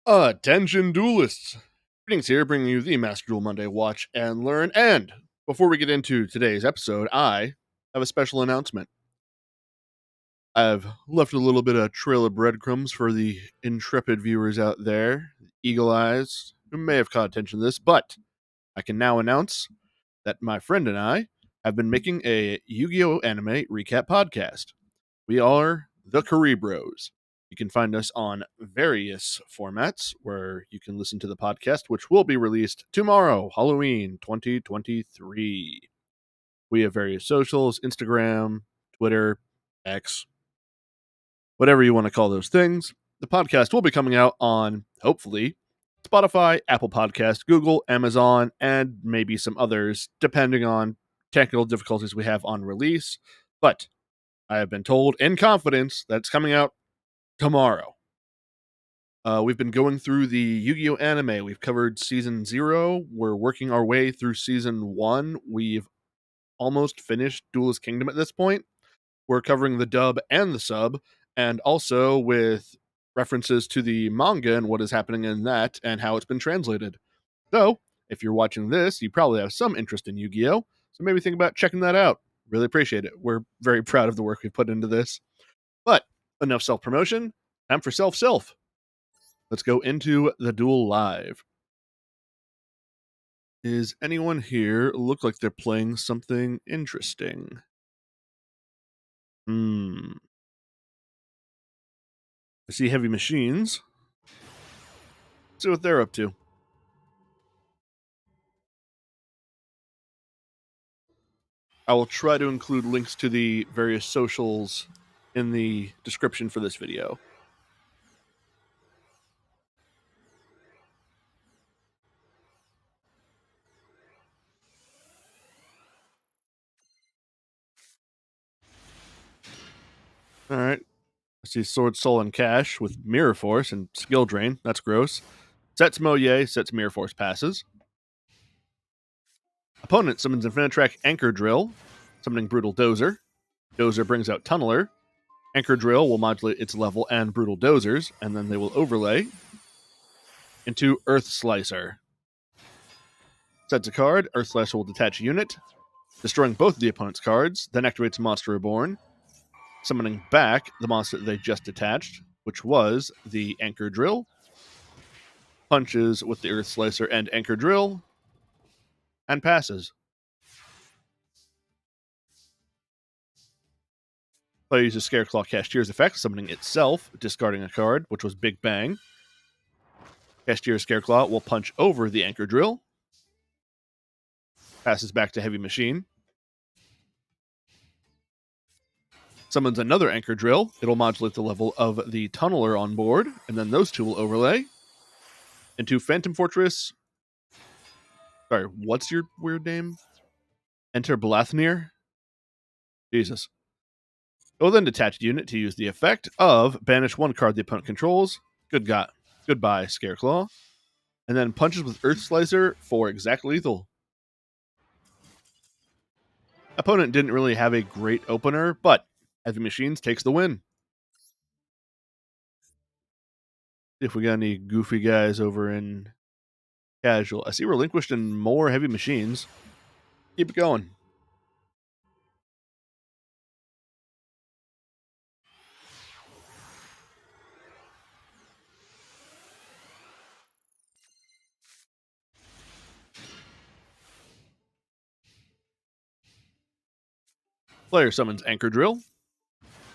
Attention duelists! Greetings here, bringing you the Master Duel Monday Watch and Learn. And before we get into today's episode, I have a special announcement. I've left a little bit of trail of breadcrumbs for the intrepid viewers out there, eagle eyes, who may have caught attention to this, but I can now announce that my friend and I have been making a Yu-Gi-Oh! Anime recap podcast. We are the Curry Bros. You can find us on various formats where you can listen to the podcast, which will be released tomorrow, Halloween 2023. We have various socials, Instagram, Twitter, X, whatever you want to call those things. The podcast will be coming out on, hopefully, Spotify, Apple Podcast, Google, Amazon, and maybe some others, depending on technical difficulties we have on release. But I have been told in confidence that it's coming out tomorrow. We've been going through the Yu-Gi-Oh! Anime. We've covered Season 0. We're working our way through Season 1. We've almost finished Duelist Kingdom at this point. We're covering the dub and the sub, and also with references to the manga and what is happening in that and how it's been translated. So, if you're watching this, you probably have some interest in Yu-Gi-Oh! So maybe think about checking that out. Really appreciate it. We're very proud of the work we've put into this. But enough self-promotion. Time for self-self. Let's go into the duel live. Is anyone here look like they're playing something interesting? I see heavy machines. Let's see what they're up to. I will try to include links to the various socials in the description for this video. Alright. I see Sword, Soul, and Cash with Mirror Force and Skill Drain. That's gross. Sets Moye, sets Mirror Force passes. Opponent summons Infinitrack Anchor Drill, summoning Brutal Dozer. Dozer brings out Tunneler. Anchor Drill will modulate its level and Brutal Dozers, and then they will overlay into Earth Slicer. Sets a card, Earth Slicer will detach a unit, destroying both of the opponent's cards, then activates Monster Reborn, summoning back the monster that they just detached, which was the Anchor Drill. Punches with the Earth Slicer and Anchor Drill, and passes. Player uses Scareclaw Cashier's effect, summoning itself, discarding a card, which was Big Bang. Cashier's Scareclaw will punch over the Anchor Drill, passes back to Heavy Machine, summons another Anchor Drill. It'll modulate the level of the Tunneler on board, and then those two will overlay into Phantom Fortress. Sorry, what's your weird name? Enter Blathnir? Jesus. It will then detach a unit to use the effect of banish one card the opponent controls. Goodbye, Scareclaw. And then punches with Earth Slicer for exact lethal. Opponent didn't really have a great opener, but Heavy Machines takes the win. See if we got any goofy guys over in casual. I see Relinquished and more Heavy Machines. Keep it going. Player summons Anchor Drill.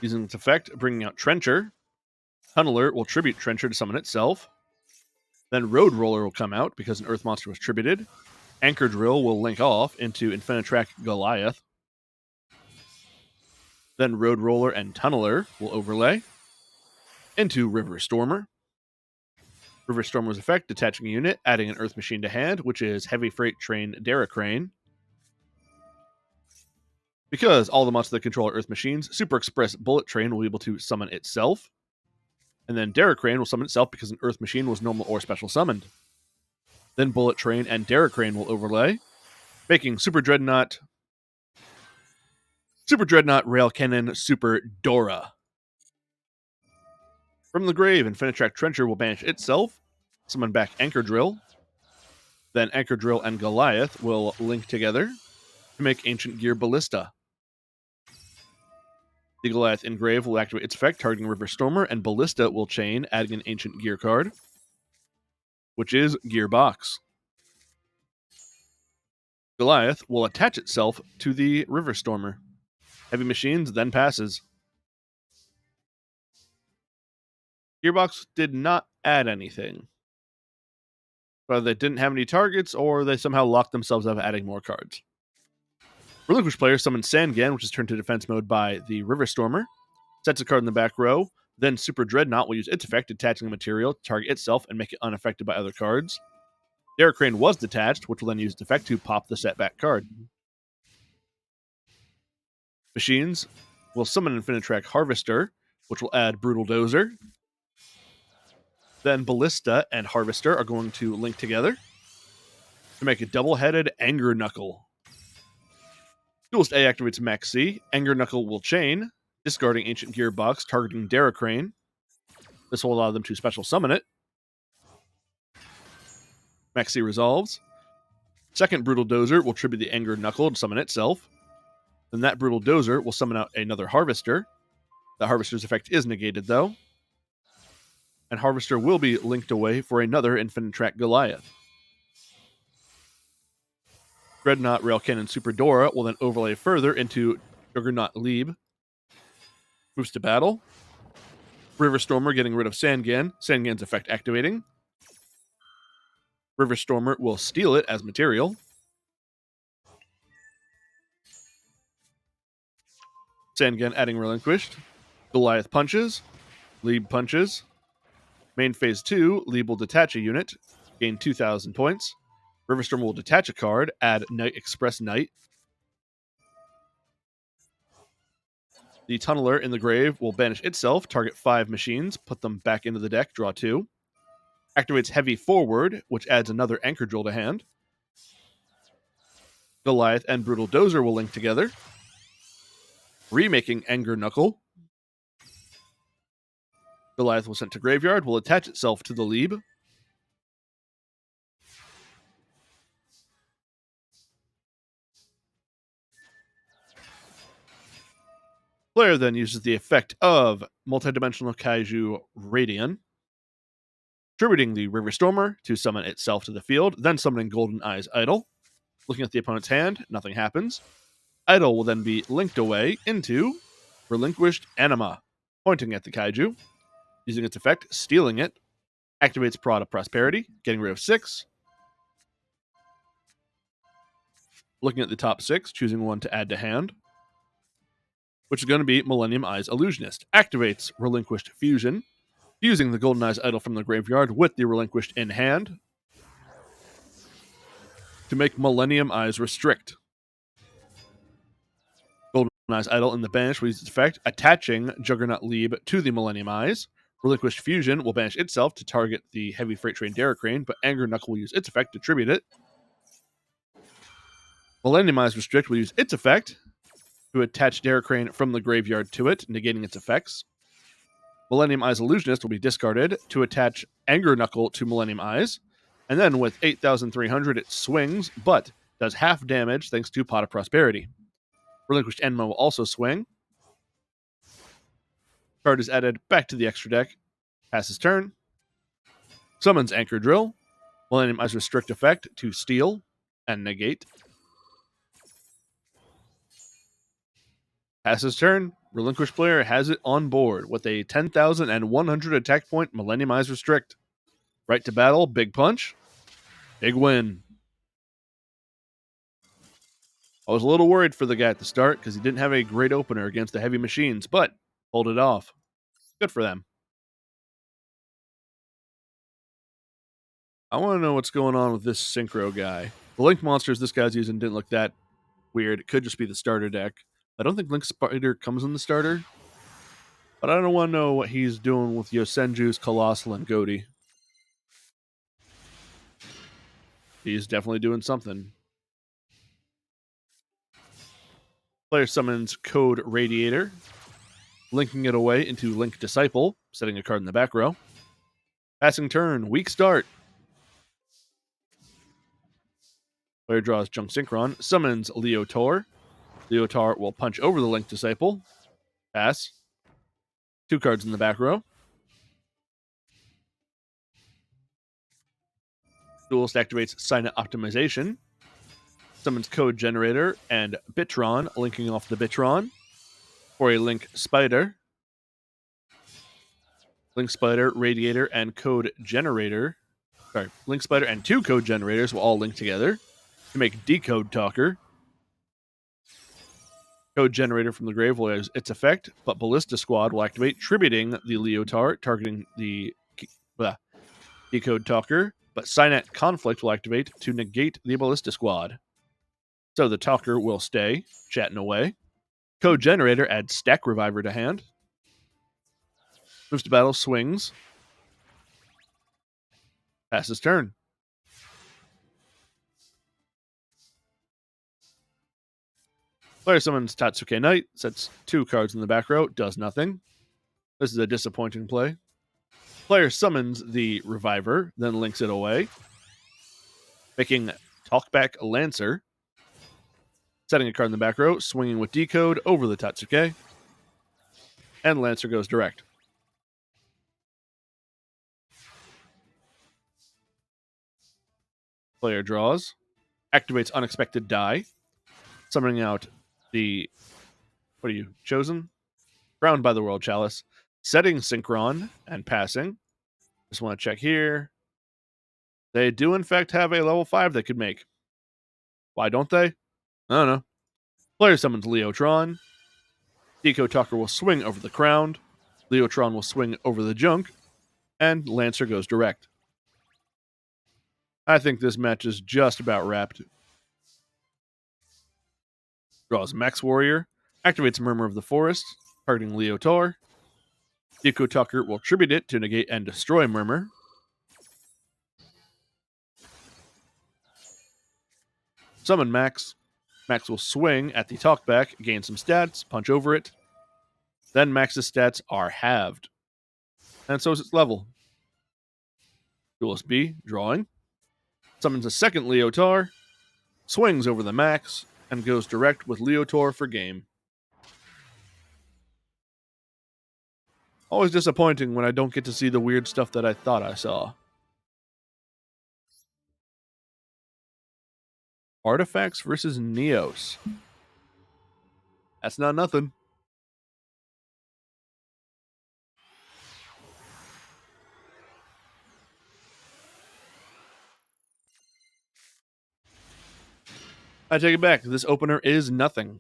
Using its effect, bringing out Trencher. Tunneler will tribute Trencher to summon itself. Then Road Roller will come out because an Earth monster was tributed. Anchor Drill will link off into Infinitrack Goliath. Then Road Roller and Tunneler will overlay into River Stormer. River Stormer's effect, detaching a unit, adding an Earth Machine to hand, which is Heavy Freight Train Derricrane. Because all the monsters that control are Earth Machines, Super Express Bullet Train will be able to summon itself. And then Derricrane will summon itself because an Earth Machine was normal or special summoned. Then Bullet Train and Derricrane will overlay, making Super Dreadnought Rail Cannon Super Dora. From the grave, Infinitrack Trencher will banish itself, summon back Anchor Drill. Then Anchor Drill and Goliath will link together to make Ancient Gear Ballista. The Goliath Engrave will activate its effect, targeting River Stormer, and Ballista will chain, adding an Ancient Gear card, which is Gearbox. Goliath will attach itself to the River Stormer. Heavy Machines then passes. Gearbox did not add anything. Whether they didn't have any targets or they somehow locked themselves out of adding more cards. Relinquished player summons Sangan, which is turned to defense mode by the River Stormer. Sets a card in the back row. Then Super Dreadnought will use its effect, attaching a material to target itself and make it unaffected by other cards. Derek Crane was detached, which will then use its effect to pop the setback card. Machines will summon Infinitrack Harvester, which will add Brutal Dozer. Then Ballista and Harvester are going to link together to make a double-headed Anger Knuckle. Duelist A activates Max C. Anger Knuckle will chain, discarding Ancient Gearbox, targeting Derek Crane. This will allow them to special summon it. Max C resolves. Second Brutal Dozer will tribute the Anger Knuckle to summon itself. Then that Brutal Dozer will summon out another Harvester. The Harvester's effect is negated, though. And Harvester will be linked away for another Infinitrack Goliath. Dreadnought, Rail Cannon, Super Dora will then overlay further into Juggernaut Lieb. Moves to battle. River Stormer getting rid of Sangan. Sangan's effect activating. River Stormer will steal it as material. Sangan adding Relinquished. Goliath punches. Lieb punches. Main phase 2, Lieb will detach a unit, gain 2,000 points. River Stormer will detach a card, add Night Express Knight. The Tunneler in the grave will banish itself, target 5 machines, put them back into the deck, draw 2. Activates Heavy Forward, which adds another Anchor Drill to hand. Goliath and Brutal Dozer will link together, remaking Anger Knuckle. Goliath will sent to graveyard, will attach itself to the Lieb. Player then uses the effect of Multidimensional Kaiju Radian, tributing the River Stormer to summon itself to the field, then summoning Golden Eyes Idol. Looking at the opponent's hand, nothing happens. Idol will then be linked away into Relinquished Anima, pointing at the Kaiju. Using its effect, stealing it. Activates Prod of Prosperity, getting rid of 6. Looking at the top 6, choosing one to add to hand, which is going to be Millennium Eyes Illusionist. Activates Relinquished Fusion, using the Golden Eyes Idol from the graveyard with the Relinquished in hand to make Millennium Eyes Restrict. Golden Eyes Idol in the banish will use its effect, attaching Juggernaut Lieb to the Millennium Eyes. Relinquished Fusion will banish itself to target the Heavy Freight Train Derek Crane, but Anger Knuckle will use its effect to tribute it. Millennium Eyes Restrict will use its effect to attach Derek Crane from the graveyard to it, negating its effects. Millennium Eyes Illusionist will be discarded to attach Anger Knuckle to Millennium Eyes. And then with 8,300, it swings, but does half damage thanks to Pot of Prosperity. Relinquished Enma will also swing. Card is added back to the extra deck. Passes turn. Summons Anchor Drill. Millennium Eyes Restrict effect to steal and negate. Passes turn. Relinquished player has it on board with a 10,100 attack point Millennium Eyes Restrict. Right to battle, big punch, big win. I was a little worried for the guy at the start because he didn't have a great opener against the heavy machines, but pulled it off. Good for them. I want to know what's going on with this Synchro guy. The Link monsters this guy's using didn't look that weird. It could just be the starter deck. I don't think Link Spider comes in the starter, but I don't want to know what he's doing with Yosenju's Colossal and Goaty. He's definitely doing something. Player summons Code Radiator, linking it away into Link Disciple, setting a card in the back row. Passing turn, weak start. Player draws Junk Synchron, summons Leotor. Leotar will punch over the Link Disciple. Pass. 2 cards in the back row. Duelist activates Signet Optimization. Summons Code Generator and Bitron, linking off the Bitron for a Link Spider. Link Spider, Radiator, and Code Generator. Sorry, Link Spider and 2 Code Generators will all link together to make Decode Talker. Code Generator from the grave will use its effect, but Ballista Squad will activate, tributing the Leotard, targeting the Decode Talker, but Signet Conflict will activate to negate the Ballista Squad. So the Talker will stay, chatting away. Code Generator adds Stack Reviver to hand. Moves to battle, swings. Passes turn. Player summons Tatsuke Knight, sets 2 cards in the back row, does nothing. This is a disappointing play. Player summons the Reviver, then links it away, making Talkback Lancer, setting a card in the back row, swinging with Decode over the Tatsuke, and Lancer goes direct. Player draws, activates Unexpected Die, summoning out the, what are you, Chosen? Crowned by the World Chalice, setting Synchron and passing. Just want to check here. They do, in fact, have a level 5 they could make. Why don't they? I don't know. Player summons Leotron. Deco Talker will swing over the Crowned. Leotron will swing over the Junk. And Lancer goes direct. I think this match is just about wrapped. Draws Max Warrior. Activates Murmur of the Forest, targeting Leotar. Deco Talker will tribute it to negate and destroy Murmur. Summon Max. Max will swing at the talkback, gain some stats, punch over it. Then Max's stats are halved. And so is its level. Duelist B, drawing. Summons a second Leotar, swings over the Max, and goes direct with Leotar for game. Always disappointing when I don't get to see the weird stuff that I thought I saw. Artifacts versus Neos. That's not nothing. I take it back. This opener is nothing.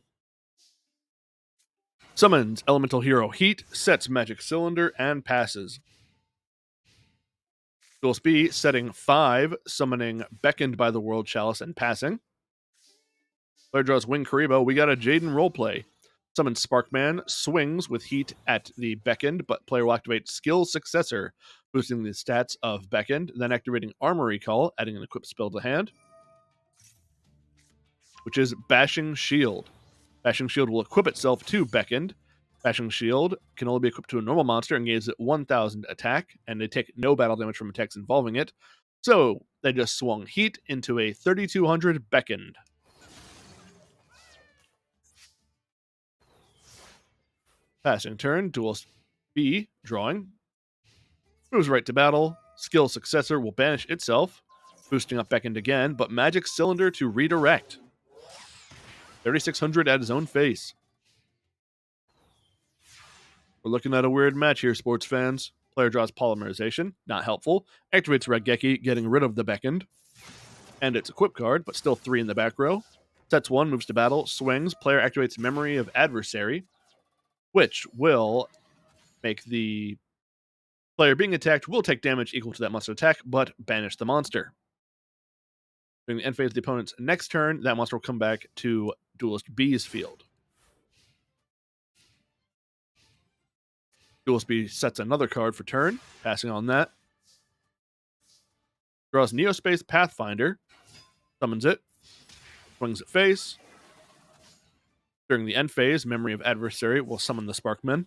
Summons Elemental Hero Heat, sets Magic Cylinder, and passes. Duelist B, setting 5, summoning Beckoned by the World Chalice and passing. Player draws Wing Karibo. We got a Jaden roleplay. Summons Sparkman, swings with Heat at the Beckoned, but player will activate Skill Successor, boosting the stats of Beckoned, then activating Armory Call, adding an equipped spell to hand, which is Bashing Shield. Bashing Shield will equip itself to Beckoned. Bashing Shield can only be equipped to a normal monster and gives it 1,000 attack, and they take no battle damage from attacks involving it. So they just swung Heat into a 3,200 Beckoned. Passing turn, Duelist B, drawing. Moves right to battle. Skill Successor will banish itself, boosting up Beckoned again, but Magic Cylinder to redirect. 3,600 at his own face. We're looking at a weird match here, sports fans. Player draws Polymerization, not helpful. Activates Red Geki, getting rid of the Beckoned. And its equip card, but still 3 in the back row. Sets 1, moves to battle, swings. Player activates Memory of Adversary, which will make the player being attacked will take damage equal to that monster attack, but banish the monster. During the end phase of the opponent's next turn, that monster will come back to Duelist B's field. Duelist B sets another card for turn, passing on that. Draws Neospace Pathfinder, summons it, swings at face. During the end phase, Memory of Adversary will summon the Sparkman.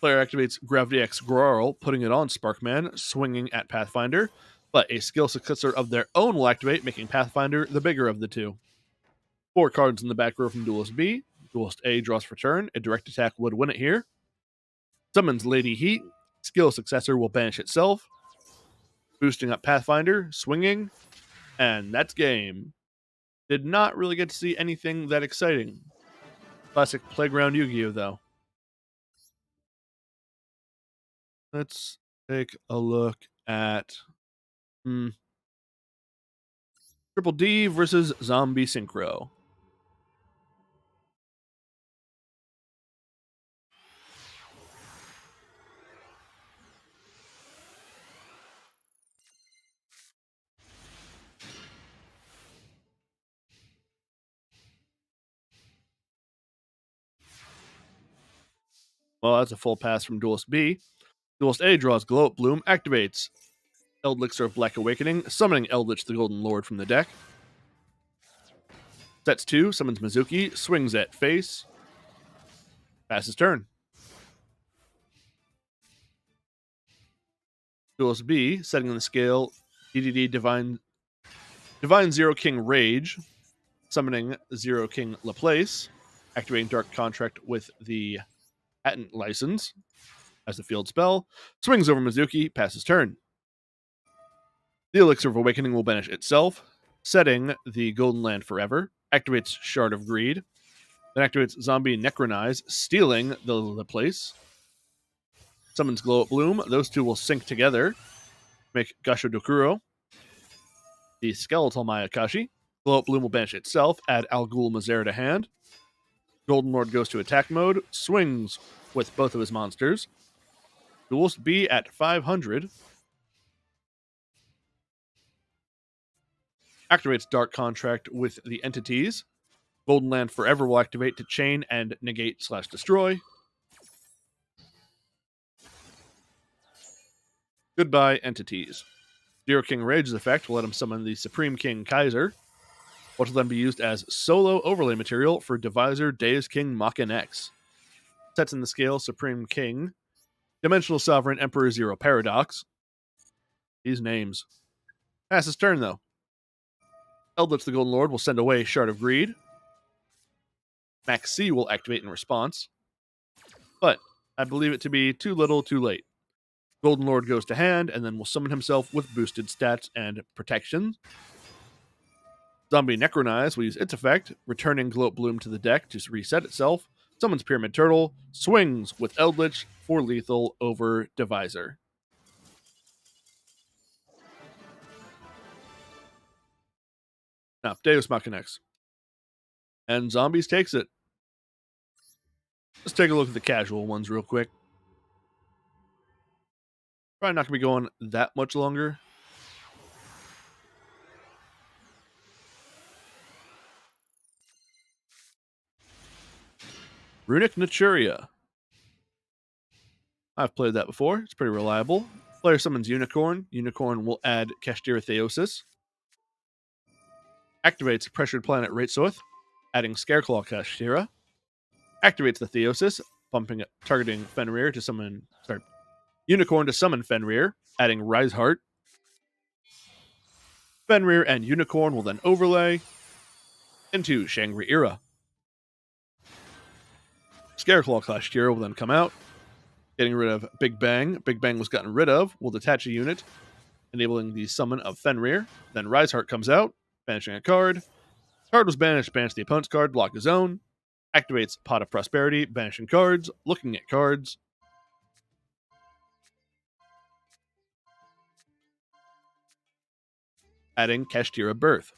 Player activates Gravity X Grarl, putting it on Sparkman, swinging at Pathfinder. but a skill successor of their own will activate, making Pathfinder the bigger of the two. 4 cards in the back row from Duelist B. Duelist A draws for turn. A direct attack would win it here. Summons Lady Heat. Skill successor will banish itself. Boosting up Pathfinder, swinging, and that's game. Did not really get to see anything that exciting. Classic Playground Yu-Gi-Oh! Though. Let's take a look at Triple D versus Zombie Synchro. Well, that's a full pass from Duelist B. Duelist A draws Glow Up Bloom, activates Eldritch of Black Awakening, summoning Eldritch the Golden Lord from the deck. Sets 2, summons Mizuki, swings at face, passes turn. Duelist B, setting on the scale, DDD Divine Zero King Rage, summoning Zero King Laplace, activating Dark Contract with the Patent License as the field spell, swings over Mizuki, passes turn. The Elixir of Awakening will banish itself, setting the Golden Land forever, activates Shard of Greed, then activates Zombie Necronize, stealing the place, summons Glow Up Bloom. Those two will sync together, make Gasho Dokuro, the Skeletal Mayakashi. Glow Up Bloom will banish itself, add Al Ghul Mazer to hand. Golden Lord goes to attack mode, swings with both of his monsters. Duelist B at 500. Activates Dark Contract with the entities. Golden Land Forever will activate to chain and negate/destroy. Goodbye, entities. Zero King Rage's effect will let him summon the Supreme King Kaiser, which will then be used as solo overlay material for Divisor Deus King Machina X. Sets in the scale Supreme King, Dimensional Sovereign Emperor Zero Paradox. These names. Passes turn, though. Eldritch the Golden Lord will send away Shard of Greed. Max C will activate in response. But I believe it to be too little, too late. Golden Lord goes to hand, and then will summon himself with boosted stats and protection. Zombie Necronize will use its effect, returning Glow Up Bloom to the deck to reset itself. Summons Pyramid Turtle, swings with Eldritch for lethal over Divisor. Now, Deus Machina X. And Zombies takes it. Let's take a look at the casual ones real quick. Probably not going to be going that much longer. Runic Naturia. I've played that before. It's pretty reliable. Player summons Unicorn. Unicorn will add Kashtira Theosis. Activates Pressured Planet Raitsoth, adding Scareclaw Kashtira. Activates the Theosis, targeting Fenrir to summon... Unicorn to summon Fenrir, adding Riseheart. Fenrir and Unicorn will then overlay into Shangri-Ira. Scareclaw Kashtira will then come out, getting rid of Big Bang. Big Bang was gotten rid of. We'll detach a unit, enabling the summon of Fenrir. Then Riseheart comes out, banishing a card. Card was banished, banish the opponent's card, block his own. Activates Pot of Prosperity, banishing cards, looking at cards. Adding Kashtira Birth.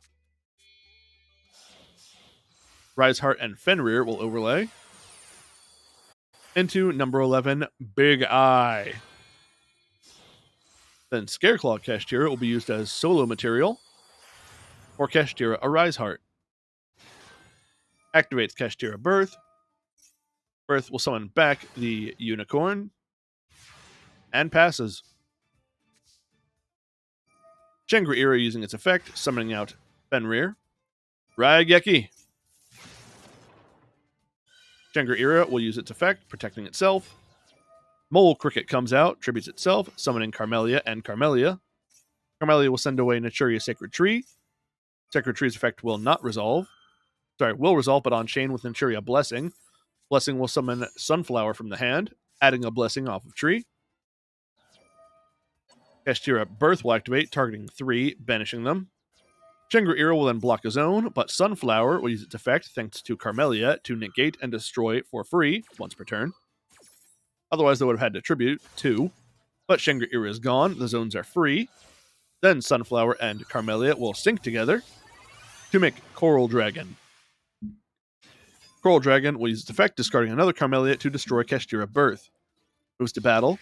Riseheart and Fenrir will overlay into number 11, Big Eye. Then Scareclaw Kashtira will be used as solo material for Kashtira a Riseheart. Activates Kashtira Birth. Birth will summon back the Unicorn and passes. Shangri-Ira using its effect, summoning out Fenrir. Raigeki. Shangri-Ira will use its effect, protecting itself. Mole Cricket comes out, tributes itself, summoning Carmelia and Carmelia. Carmelia will send away Naturia's Sacred Tree. Sacred Tree's effect will not resolve. Will resolve, but on chain with Naturia Blessing. Blessing will summon Sunflower from the hand, adding a blessing off of tree. Kashtira Birth will activate, targeting 3, banishing them. Shangri-Ira will then block his own, but Sunflower will use its effect, thanks to Carmelia, to negate and destroy for free once per turn. Otherwise, they would have had to tribute 2. But Shangri-Ira is gone, the zones are free. Then Sunflower and Carmelia will sync together to make Coral Dragon. Coral Dragon will use its effect, discarding another Carmelia to destroy Kashtira Birth. Moves to battle.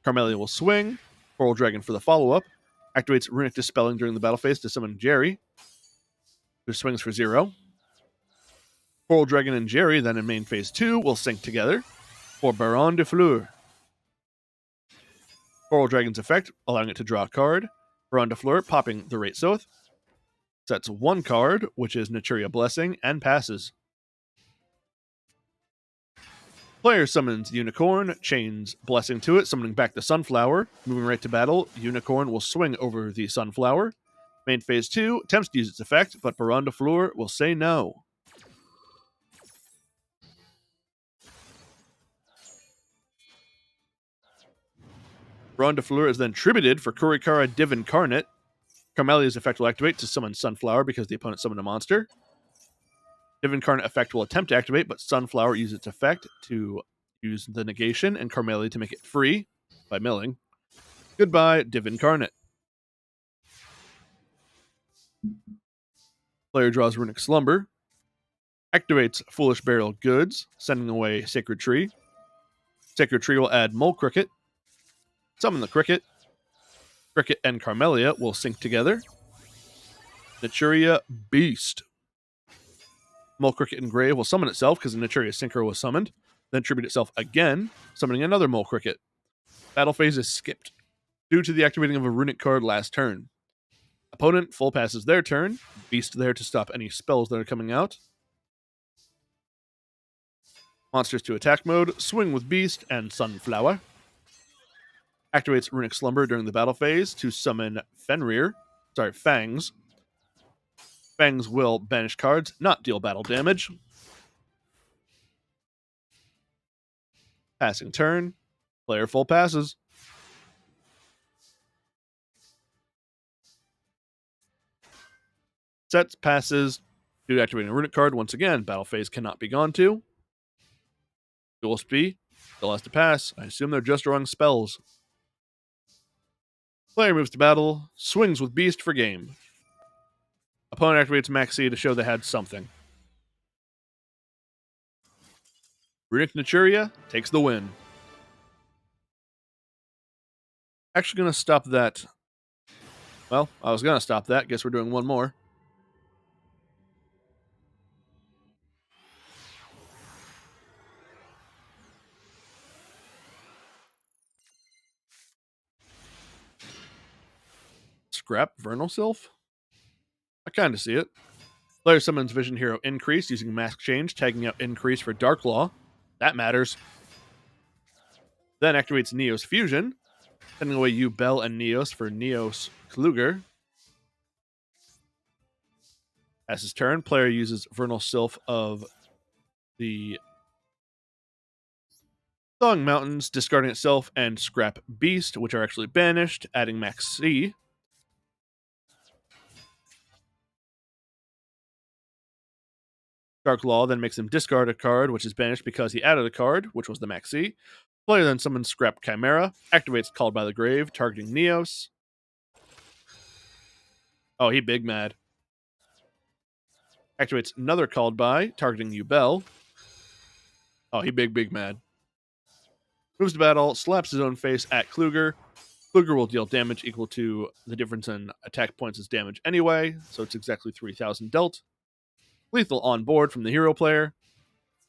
Carmelia will swing. Coral Dragon for the follow-up. Activates Runic Dispelling during the battle phase to summon Jerry, who swings for 0. Coral Dragon and Jerry, then in main phase 2, will sync together for Baron de Fleur. Coral Dragon's effect, allowing it to draw a card. Baron de Fleur popping the Rate Soth. Sets 1 card, which is Naturia Blessing, and passes. Player summons Unicorn, chains Blessing to it, summoning back the Sunflower. Moving right to battle, Unicorn will swing over the Sunflower. Main phase 2 attempts to use its effect, but Baron de Fleur will say no. Baron de Fleur is then tributed for Kurikara Div Incarnate. Carmelia's effect will activate to summon Sunflower because the opponent summoned a monster. Div Incarnate effect will attempt to activate, but Sunflower uses its effect to use the negation and Carmelia to make it free by milling. Goodbye, Div Incarnate. Player draws Runic Slumber. Activates Foolish Burial Goods, sending away Sacred Tree. Sacred Tree will add Mole Cricket. Summon the Cricket. Cricket and Carmelia will sync together. Naturia Beast. Mole Cricket and Grave will summon itself because the Naturia Synchro was summoned. Then tribute itself again, summoning another Mole Cricket. Battle phase is skipped due to the activating of a runic card last turn. Opponent full passes their turn. Beast there to stop any spells that are coming out. Monsters to attack mode. Swing with Beast and Sunflower. Activates Runic Slumber during the battle phase to summon Fangs. Fangs will banish cards, not deal battle damage. Passing turn. Player full passes. Sets, passes, due to activating a runic card. Once again, battle phase cannot be gone to. Duelist B still has to pass. I assume they're just drawing spells. Player moves to battle, swings with Beast for game. Opponent activates Maxi to show they had something. Runic Naturia takes the win. Actually going to stop that. Well, I was going to stop that. Guess we're doing one more. Scrap Vernal Sylph? I kind of see it. Player summons Vision Hero Increase using Mask Change, tagging out Increase for Dark Claw. That matters. Then activates Neos Fusion, sending away Bell and Neos for Neos Kluger. As his turn, player uses Vernal Sylph of the Thawing Mountains, discarding itself, and Scrap Beast, which are actually banished, adding Max C. Dark Law then makes him discard a card, which is banished because he added a card, which was the Max C. Player then summons Scrap Chimera, activates Called by the Grave, targeting Neos. Oh, he big mad. Activates another Called by, targeting Bell. Oh, he big mad. Moves to battle, slaps his own face at Kluger. Kluger will deal damage equal to the difference in attack points as damage anyway, so it's exactly 3,000 dealt. Lethal on board from the hero player.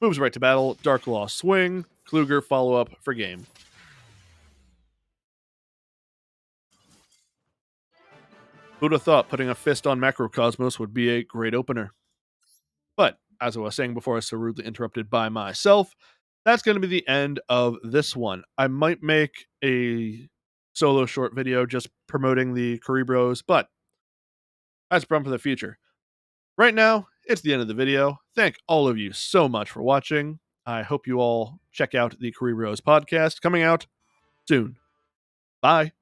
Moves right to battle, Dark Law swing, Kluger follow up for game. Who'd have thought putting a fist on Macrocosmos would be a great opener? But, as I was saying before I was so rudely interrupted by myself, that's going to be the end of this one. I might make a solo short video just promoting the Curry Bros, but that's a for the future. Right now, it's the end of the video. Thank all of you so much for watching. I hope you all check out the Curry Bros podcast coming out soon. Bye.